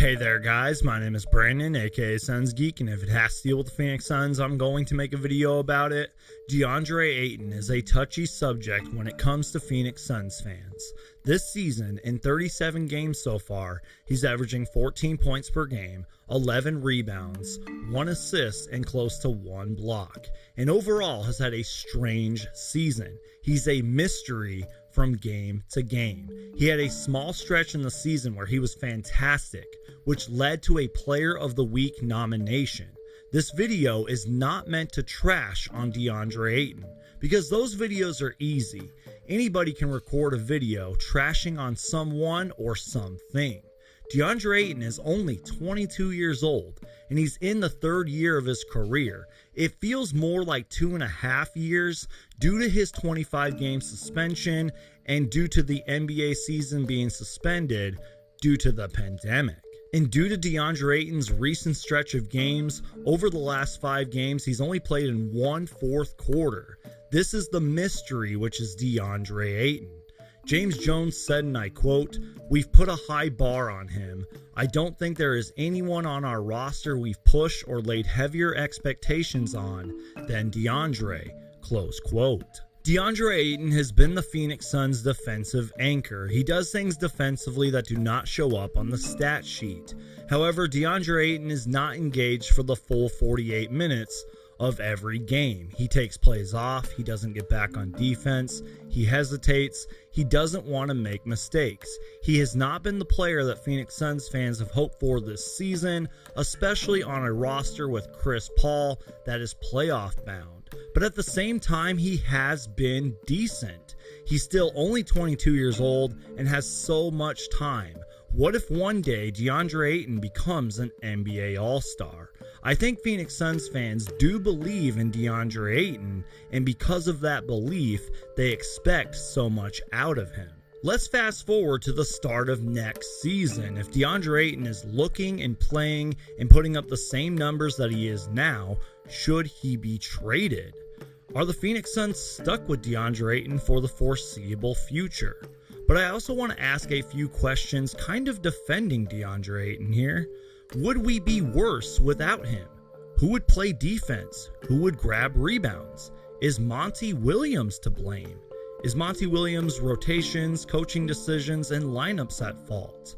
Hey there guys, my name is Brandon, aka Suns Geek, and if it has to deal with the Phoenix Suns, I'm going to make a video about it. Deandre Ayton is a touchy subject when it comes to Phoenix Suns fans. This season, in 37 games so far, he's averaging 14 points per game, 11 rebounds, 1 assist, and close to 1 block, and overall has had a strange season. He's a mystery from game to game. He had a small stretch in the season where he was fantastic, which led to a Player of the Week nomination. This video is not meant to trash on Deandre Ayton, because those videos are easy. Anybody can record a video trashing on someone or something. Deandre Ayton is only 22 years old, and he's in the 3rd year of his career. It feels more like 2.5 years due to his 25-game suspension and due to the NBA season being suspended due to the pandemic. And due to Deandre Ayton's recent stretch of games, over the last 5 games, he's only played in 1/4 quarter. This is the mystery, which is Deandre Ayton. James Jones said, and I quote, "We've put a high bar on him. I don't think there is anyone on our roster we've pushed or laid heavier expectations on than DeAndre," close quote. Deandre Ayton has been the Phoenix Suns' defensive anchor. He does things defensively that do not show up on the stat sheet. However, Deandre Ayton is not engaged for the full 48 minutes of every game. He takes plays off, he doesn't get back on defense, he hesitates, he doesn't want to make mistakes. He has not been the player that Phoenix Suns fans have hoped for this season, especially on a roster with Chris Paul that is playoff bound. But at the same time, he has been decent. He's still only 22 years old and has so much time. What if one day Deandre Ayton becomes an NBA All-Star? I think Phoenix Suns fans do believe in Deandre Ayton, and because of that belief, they expect so much out of him. Let's fast forward to the start of next season. If Deandre Ayton is looking and playing and putting up the same numbers that he is now, should he be traded? Are the Phoenix Suns stuck with Deandre Ayton for the foreseeable future? But I also want to ask a few questions kind of defending Deandre Ayton here. Would we be worse without him? Who would play defense? Who would grab rebounds? Is Monty Williams to blame? Is Monty Williams' rotations, coaching decisions, and lineups at fault?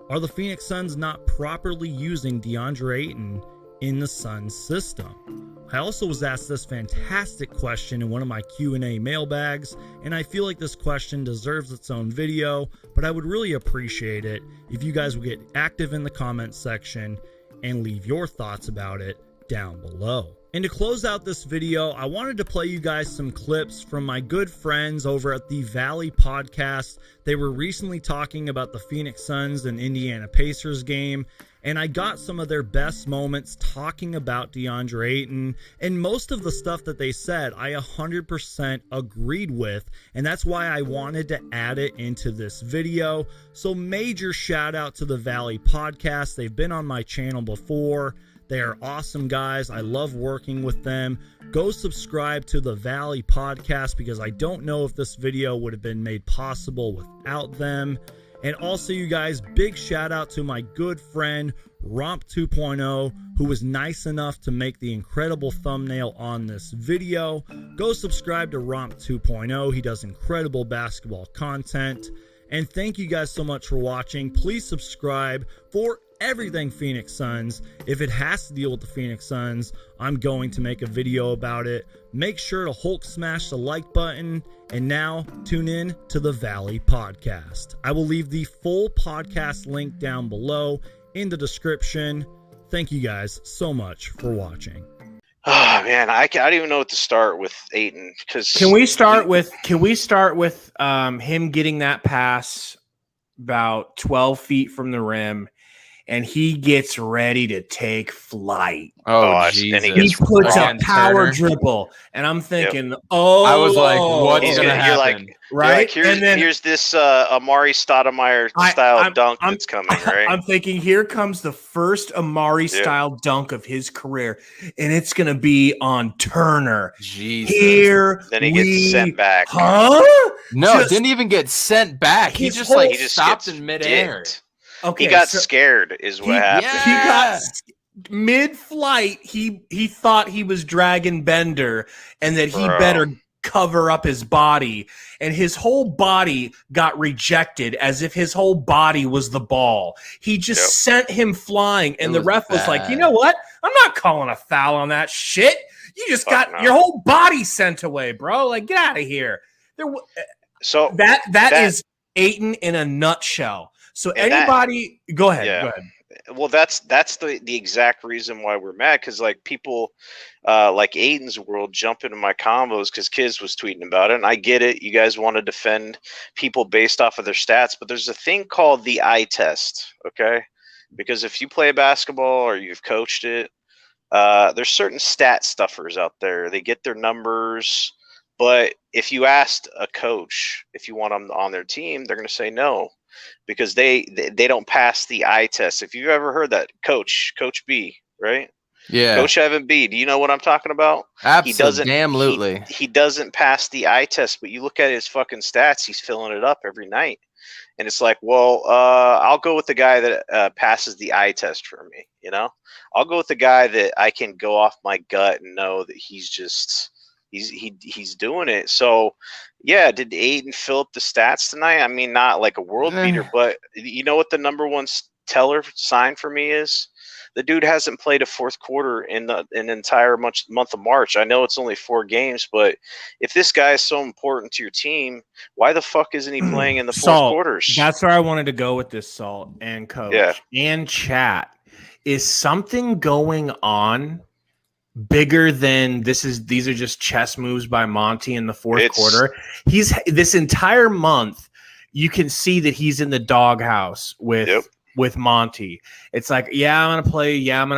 Are the Phoenix Suns not properly using Deandre Ayton in the Suns system? I also was asked this fantastic question in one of my Q&A mailbags, and I feel like this question deserves its own video, but I would really appreciate it if you guys would get active in the comments section and leave your thoughts about it down below. And to close out this video, I wanted to play you guys some clips from my good friends over at the Valley Podcast. They were recently talking about the Phoenix Suns and Indiana Pacers game, and I got some of their best moments talking about Deandre Ayton, and most of the stuff that they said I 100% agreed with, and that's why I wanted to add it into this video. So major shout out to the Valley Podcast. They've been on my channel before. They are awesome guys. I love working with them. Go subscribe to the Valley Podcast, because I don't know if this video would have been made possible without them. And also, you guys, big shout out to my good friend Romp 2.0, who was nice enough to make the incredible thumbnail on this video. Go subscribe to Romp 2.0. He does incredible basketball content. And thank you guys so much for watching. Please subscribe for everything Phoenix Suns. If it has to deal with the Phoenix Suns, I'm going to make a video about it. Make sure to Hulk smash the like button, and now tune in to the Valley Podcast. I will leave the full podcast link down below in the description. Thank you guys so much for watching. Oh man, I don't even know what to start with Ayton, because Can we start with him getting that pass about 12 feet from the rim, and he gets ready to take flight. Oh, Jesus. and He puts a Ryan power Turner. dribble, and I'm thinking, oh, I was like, what's He's gonna gonna, happen? you're like, right? here's this Amari Stoudemire style dunk that's coming, right? I'm thinking, here comes the first Amari style dunk of his career, and it's gonna be on Turner. Jesus. Here, Then he gets sent back. Huh? No, Just- didn't even get sent back. He His just whole- like He just stopped gets in midair. dicked. Okay, he got scared is what happened. He got mid-flight. He thought he was Dragon Bender and that he better cover up his body, and his whole body got rejected as if his whole body was the ball. He just sent him flying, and the ref was like, you know what? I'm not calling a foul on that shit. You just got your whole body sent away, bro. Like, get out of here. So that is Ayton in a nutshell. So anybody, go ahead. Go ahead. Well, that's the exact reason why we're mad, because like people like Aiden's world jump into my combos because Kiz was tweeting about it, and I get it. You guys want to defend people based off of their stats, but there's a thing called the eye test, okay? Because if you play basketball or you've coached it, there's certain stat stuffers out there. They get their numbers, but if you asked a coach if you want them on their team, they're going to say no, because they don't pass the eye test. If you've ever heard that, Coach B, right? Yeah. Coach Evan B. Do you know what I'm talking about? Absolutely. He doesn't pass the eye test, but you look at his fucking stats, he's filling it up every night. And it's like, well, I'll go with the guy that passes the eye test for me, you know? I'll go with the guy that I can go off my gut and know that he's just he's doing it. So yeah, did Ayton fill up the stats tonight? I mean, not like a world beater, but you know what the number one teller sign for me is? The dude hasn't played a fourth quarter in an entire month of March. I know it's only 4 games, but if this guy is so important to your team, why the fuck isn't he playing in the fourth quarters? That's where I wanted to go with this, Salt and Coach and chat. Is something going on bigger than these are just chess moves by Monty in the fourth quarter? He's this entire month, you can see that he's in the doghouse with Monty. It's like, I'm gonna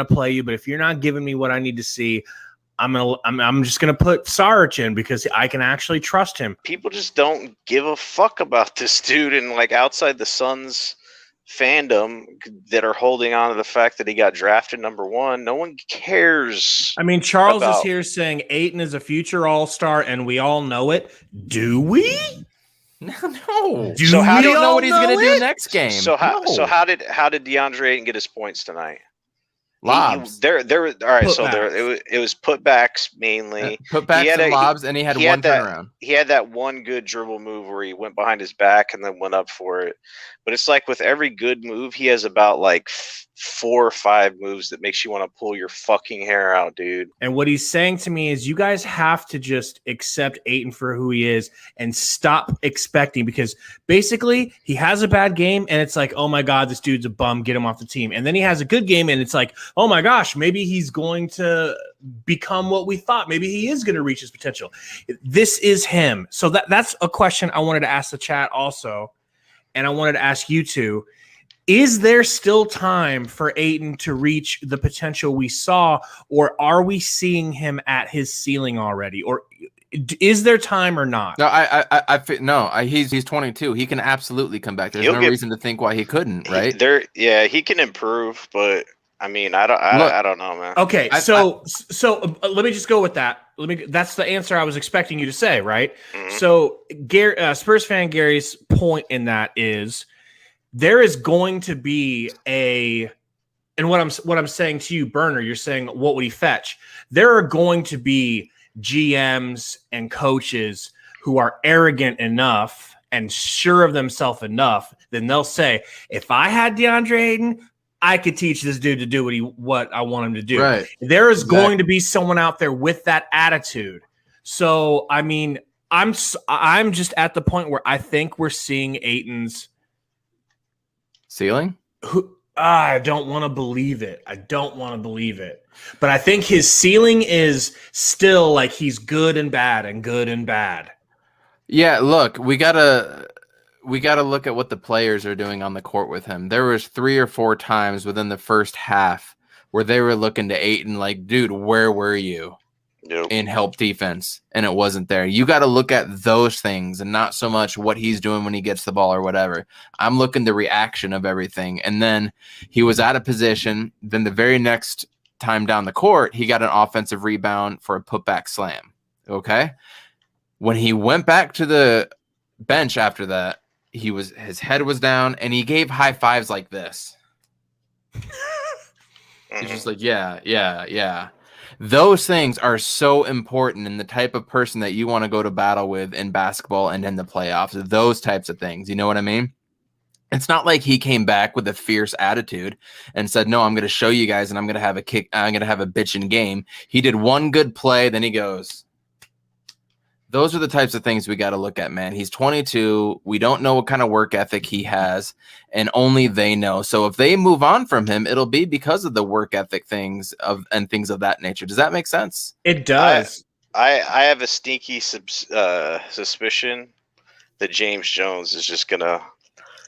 play you, but if you're not giving me what I need to see, I'm just gonna put Saric in because I can actually trust him. People just don't give a fuck about this dude, and like outside the Suns fandom that are holding on to the fact that he got drafted number 1, no one cares. I mean, Charles is here saying Ayton is a future all-star and we all know it. Do we? No. So how do you know what he's going to do next game? So how did DeAndre Ayton get his points tonight? Lobs. All right. It was putbacks mainly. Putbacks and lobs, and he had one turnaround. He had that one good dribble move where he went behind his back and then went up for it. But it's like with every good move, he has about like 4 or 5 moves that makes you want to pull your fucking hair out, dude. And what he's saying to me is, you guys have to just accept Ayton for who he is and stop expecting, because basically he has a bad game and it's like, oh my God, this dude's a bum, get him off the team. And then he has a good game and it's like, oh my gosh, maybe he's going to become what we thought. Maybe he is going to reach his potential. This is him. So that's a question I wanted to ask the chat also. And I wanted to ask you two, is there still time for Ayton to reach the potential we saw, or are we seeing him at his ceiling already? Or is there time or not? No, he's 22. He can absolutely come back. There's no reason to think why he couldn't, right? He can improve, but I mean, I don't know, man. Okay, so let me just go with that. That's the answer I was expecting you to say, right? Mm-hmm. So, Spurs fan Gary's point in that is there is going to be and what I'm saying to you, Burner, you're saying, what would he fetch? There are going to be GMs and coaches who are arrogant enough and sure of themselves enough, then they'll say, if I had DeAndre Ayton, I could teach this dude to do what I want him to do. Right. There is going to be someone out there with that attitude. So, I mean, I'm just at the point where I think we're seeing Ayton's ceiling. I don't want to believe it. But I think his ceiling is still like he's good and bad and good and bad. Yeah, look, we gotta look at what the players are doing on the court with him. There was 3 or 4 times within the first half where they were looking to Ayton like, dude, where were you in help defense? And it wasn't there. You got to look at those things and not so much what he's doing when he gets the ball or whatever. I'm looking the reaction of everything. And then he was out of position. Then the very next time down the court, he got an offensive rebound for a putback slam. Okay. When he went back to the bench after that, his head was down, and he gave high fives like this. He's just like, yeah, yeah, yeah. Those things are so important in the type of person that you want to go to battle with in basketball and in the playoffs. Those types of things. You know what I mean? It's not like he came back with a fierce attitude and said, no, I'm going to show you guys and I'm going to have a kick. I'm going to have a bitchin' game. He did one good play. Then he goes, those are the types of things we got to look at, man. He's 22. We don't know what kind of work ethic he has, and only they know. So if they move on from him, it'll be because of the work ethic things and things of that nature. Does that make sense? It does. I have a sneaky suspicion that James Jones is just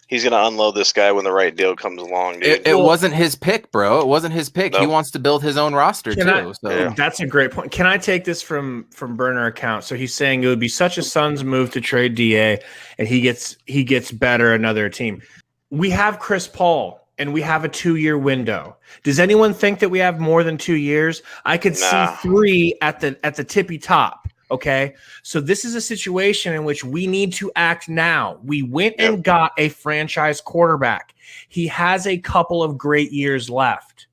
he's gonna unload this guy when the right deal comes along, dude. It wasn't his pick, bro. It wasn't his pick. Nope. He wants to build his own roster too. That's a great point. Can I take this from burner account? So he's saying it would be such a Suns move to trade DA, and he gets better another team. We have Chris Paul, and we have a 2-year window. Does anyone think that we have more than 2 years? I could see 3 at the tippy top. Okay, so this is a situation in which we need to act now. We went and got a franchise quarterback. He has a couple of great years left.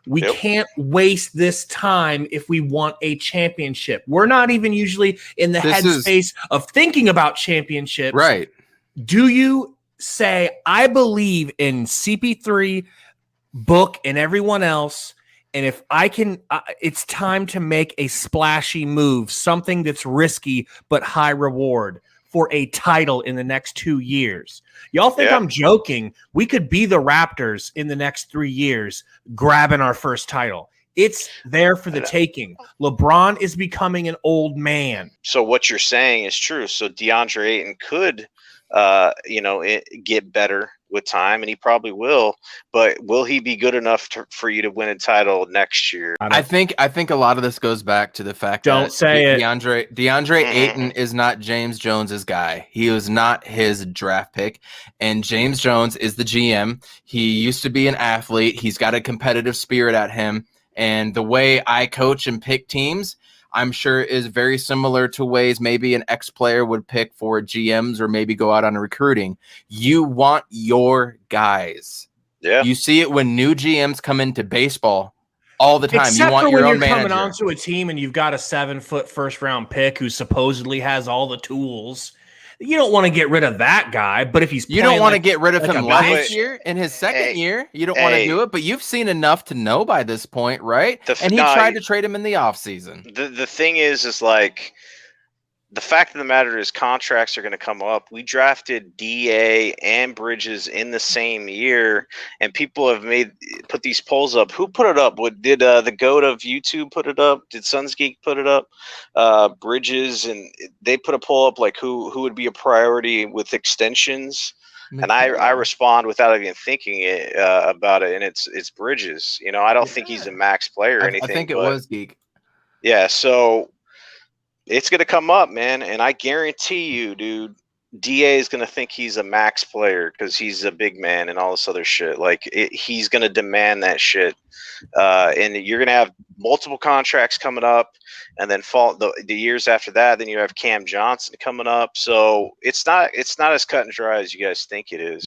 We can't waste this time if we want a championship. We're not even usually in the headspace of thinking about championships. Right. Do you say, I believe in CP3, Book, and everyone else, and if I can, it's time to make a splashy move, something that's risky but high reward for a title in the next 2 years. Y'all think I'm joking? We could be the Raptors in the next 3 years, grabbing our first title. It's there for the taking. LeBron is becoming an old man. So what you're saying is true. So Deandre Ayton could, get better with time, and he probably will. But will he be good enough for you to win a title next year? I think a lot of this goes back to the fact that DeAndre Ayton is not James Jones's guy. He was not his draft pick, and James Jones is the GM. He used to be an athlete. He's got a competitive spirit at him, and the way I coach and pick teams, I'm sure is very similar to ways maybe an ex-player would pick for GMs or maybe go out on recruiting. You want your guys. Yeah. You see it when new GMs come into baseball all the time. Except you want for your when own you're manager. coming onto a team and you've got a 7-foot first-round pick who supposedly has all the tools. You don't want to get rid of that guy, but if he's you don't want to get rid of him last year in his second year. You don't want to do it, but you've seen enough to know by this point, right? And he tried to trade him in the offseason. The thing is like the fact of the matter is contracts are going to come up. We drafted DA and Bridges in the same year, and people have put these polls up. Who put it up? Did the GOAT of YouTube put it up? Did Suns Geek put it up? Bridges, and they put a poll up like who would be a priority with extensions. And I respond without even thinking about it, and it's Bridges. I don't think he's a max player or anything. I think it was Geek. Yeah, so it's going to come up, man, and I guarantee you, dude, DA is going to think he's a max player because he's a big man and all this other shit. Like, he's going to demand that shit. And you're going to have multiple contracts coming up, and then the years after that, then you have Cam Johnson coming up. So it's not as cut and dry as you guys think it is.